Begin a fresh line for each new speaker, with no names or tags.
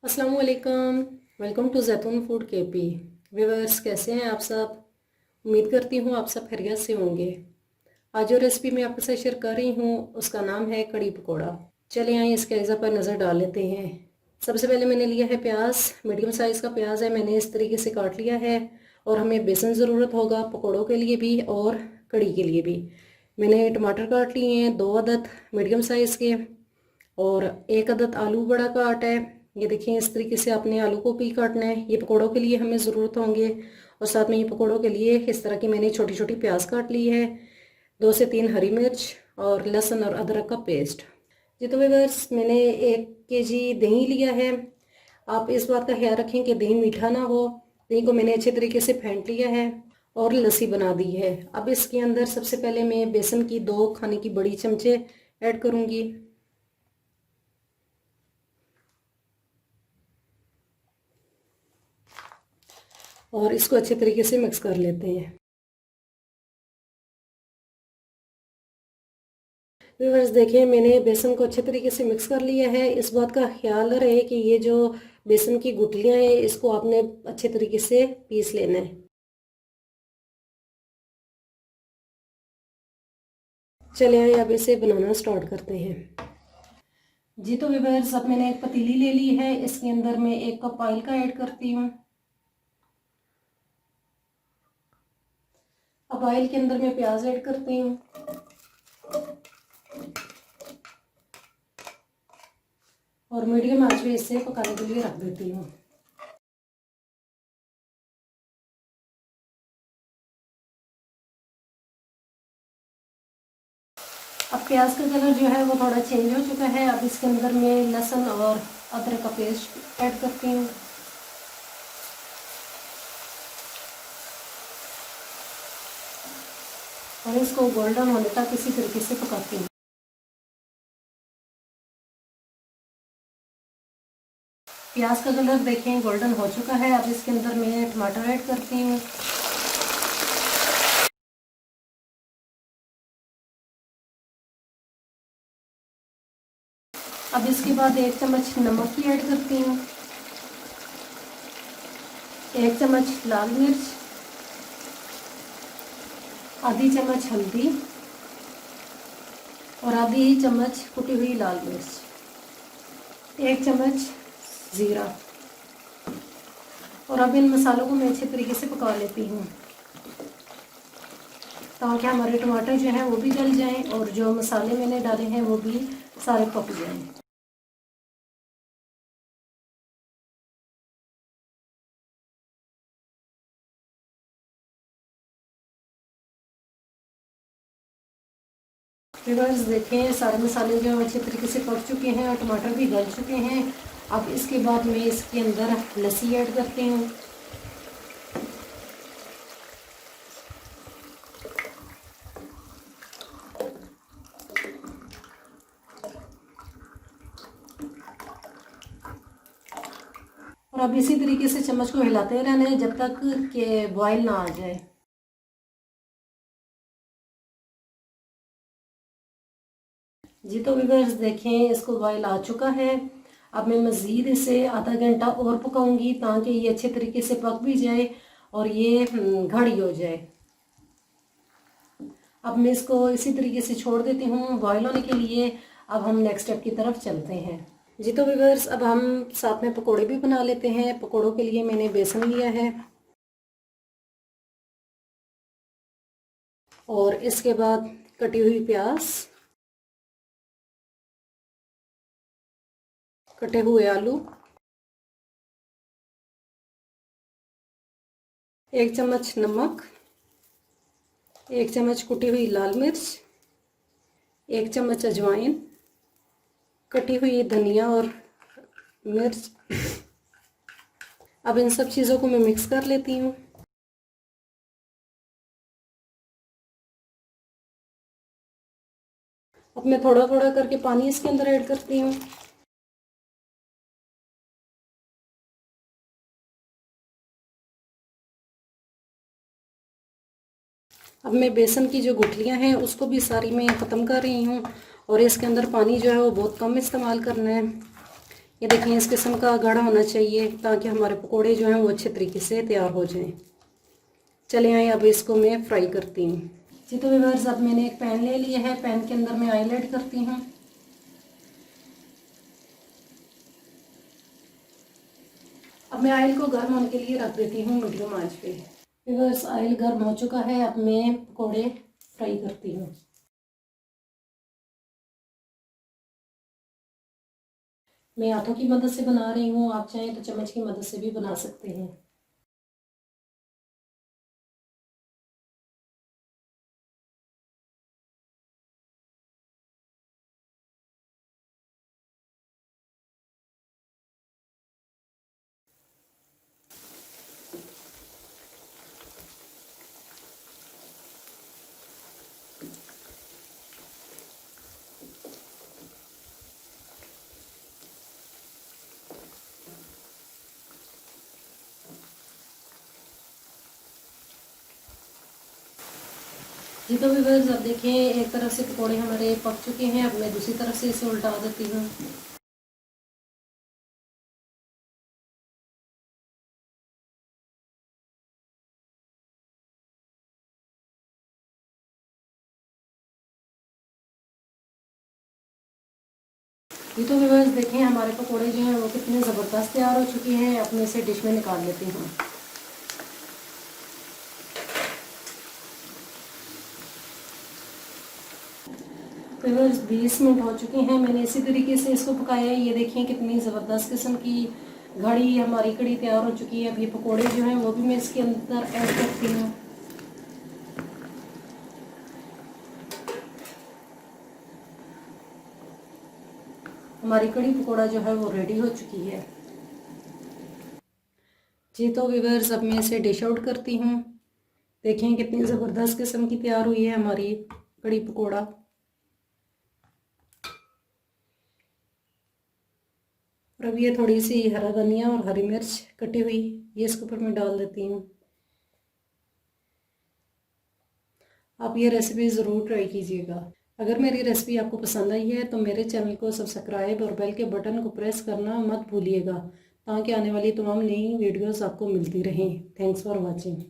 अस्सलाम वालेकुम। Welcome to जैतून फूड केपी। व्यूअर्स, कैसे हैं आप सब? उम्मीद करती हूँ आप सब खैरियत से होंगे। आज जो रेसिपी मैं आपके साथ शेयर कर रही हूँ उसका नाम है कड़ी पकौड़ा। चलिए आइए इसके अज़ा पर नज़र डाल लेते हैं। सबसे पहले मैंने लिया है प्याज। मीडियम साइज़ का प्याज है, मैंने इस तरीके से काट लिया है। और हमें बेसन ज़रूरत होगा पकौड़ों के लिए भी और कड़ी के लिए भी। मैंने टमाटर काट लिए हैं 2 अदद मीडियम साइज़ के, और 1 अदद आलू बड़ा काट है। ये देखिए, इस तरीके से आपने आलू को भी काटना है, ये पकौड़ों के लिए हमें ज़रूरत होंगे। और साथ में ये पकौड़ों के लिए इस तरह की मैंने छोटी छोटी प्याज काट ली है, 2 से 3 हरी मिर्च और लहसुन और अदरक का पेस्ट। जी तो व्यूअर्स, मैंने 1 kg दही लिया है। आप इस बात का ख्याल रखें कि दही मीठा ना हो। दही को मैंने अच्छे तरीके से फेंट लिया है और लस्सी बना दी है। अब इसके अंदर सबसे पहले मैं बेसन की 2 खाने की बड़ी चमचे ऐड करूँगी। और इसको अच्छे तरीके से मिक्स कर लेते हैं। व्यूअर्स देखिए, मैंने बेसन को अच्छे तरीके से मिक्स कर लिया है। इस बात का ख्याल रहे कि ये जो बेसन की गुठलियां हैं इसको आपने अच्छे तरीके से पीस लेना है। चलिए अब इसे बनाना स्टार्ट करते हैं। जी तो व्यूअर्स, अब मैंने एक पतीली ले ली है, इसके अंदर मैं 1 कप ऑयल का ऐड करती हूँ। अब ऑयल के अंदर मैं प्याज ऐड करती हूँ और मीडियम आंच पे इसे पकाने के लिए रख देती हूँ। अब प्याज का कलर जो है वो थोड़ा चेंज हो चुका है। अब इसके अंदर मैं लहसुन और अदरक का पेस्ट ऐड करती हूँ। और इसको गोल्डन होने तक इसी तरीके से पकाती हूँ। प्याज का कलर देखें गोल्डन हो चुका है। अब इसके अंदर मैं टमाटर ऐड करती हूँ। अब इसके बाद 1 चम्मच नमक की ऐड करती हूँ, 1 चम्मच लाल मिर्च, आधी चम्मच हल्दी और आधी चम्मच कुटी हुई लाल मिर्च, 1 चम्मच ज़ीरा। और अब इन मसालों को मैं अच्छे तरीके से पका लेती हूँ ताकि हमारे टमाटर जो हैं वो भी गल जाएं और जो मसाले मैंने डाले हैं वो भी सारे पक जाएं। व्यूअर्स देखें, सारे मसाले जो अच्छे तरीके से पक चुके हैं और टमाटर भी गल चुके हैं। अब इसके बाद मैं इसके अंदर लस्सी ऐड करती हूँ। और अब इसी तरीके से चम्मच को हिलाते रहना है जब तक कि बॉयल ना आ जाए। जी तो व्यूअर्स देखें, इसको बॉयल आ चुका है। अब मैं मज़ीद इसे आधा घंटा और पकाऊंगी ताकि ये अच्छे तरीके से पक भी जाए और ये गाढ़ी हो जाए। अब मैं इसको इसी तरीके से छोड़ देती हूँ बॉयल होने के लिए। अब हम नेक्स्ट स्टेप की तरफ चलते हैं। जी तो व्यूअर्स, अब हम साथ में पकोड़े भी बना लेते हैं। पकोड़ों के लिए मैंने बेसन लिया है और इसके बाद कटी हुई प्याज, कटे हुए आलू, 1 चम्मच नमक, 1 चम्मच कुटी हुई लाल मिर्च, 1 चम्मच अजवाइन, कटी हुई धनिया और मिर्च। अब इन सब चीज़ों को मैं मिक्स कर लेती हूँ। अब मैं थोड़ा थोड़ा करके पानी इसके अंदर ऐड करती हूँ। अब मैं बेसन की जो गुठलियाँ हैं उसको भी सारी मैं ख़त्म कर रही हूँ और इसके अंदर पानी जो है वो बहुत कम इस्तेमाल करना है। ये देखिए इस किस्म का गाढ़ा होना चाहिए ताकि हमारे पकोड़े जो हैं वो अच्छे तरीके से तैयार हो जाएं। चले आए अब इसको मैं फ्राई करती हूँ। जी तो व्यूअर्स अब मैंने एक पैन ले लिया है, पैन के अंदर मैं ऑयल ऐड करती हूँ। अब मैं ऑयल को गर्म होने के लिए रख देती हूँ मीडियम आंच पे। व्यूअर्स ऑयल गर्म हो चुका है, अब मैं पकोड़े फ्राई करती हूँ। मैं हाथों की मदद से बना रही हूँ, आप चाहें तो चम्मच की मदद से भी बना सकते हैं। जी तो व्यूअर्स अब देखें एक तरफ से पकोड़े हमारे पक चुके हैं, अब मैं दूसरी तरफ से इसे उल्टा देती हूँ। ये तो व्यूअर्स देखें हमारे पकोड़े जो हैं वो कितने ज़बरदस्त तैयार हो चुके हैं। अपने इसे डिश में निकाल लेती हूँ। व्यूअर्स 20 मिनट हो चुके हैं, मैंने इसी तरीके से इसको पकाया है। ये देखिए कितनी ज़बरदस्त किस्म की घड़ी हमारी कड़ी तैयार हो चुकी है। अब ये पकोड़े जो हैं वो भी मैं इसके अंदर ऐड करती हूँ। हमारी कड़ी पकोड़ा जो है वो रेडी हो चुकी है। जी तो व्यूअर्स अब मैं इसे डिश आउट करती हूँ। देखें कितनी ज़बरदस्त किस्म की तैयार हुई है हमारी कड़ी पकोड़ा। और अब ये थोड़ी सी हरा धनिया और हरी मिर्च कटी हुई ये इसके ऊपर मैं डाल देती हूँ। आप ये रेसिपी ज़रूर ट्राई कीजिएगा। अगर मेरी रेसिपी आपको पसंद आई है तो मेरे चैनल को सब्सक्राइब और बेल के बटन को प्रेस करना मत भूलिएगा ताकि आने वाली तमाम नई वीडियोस आपको मिलती रहें। Thanks for watching.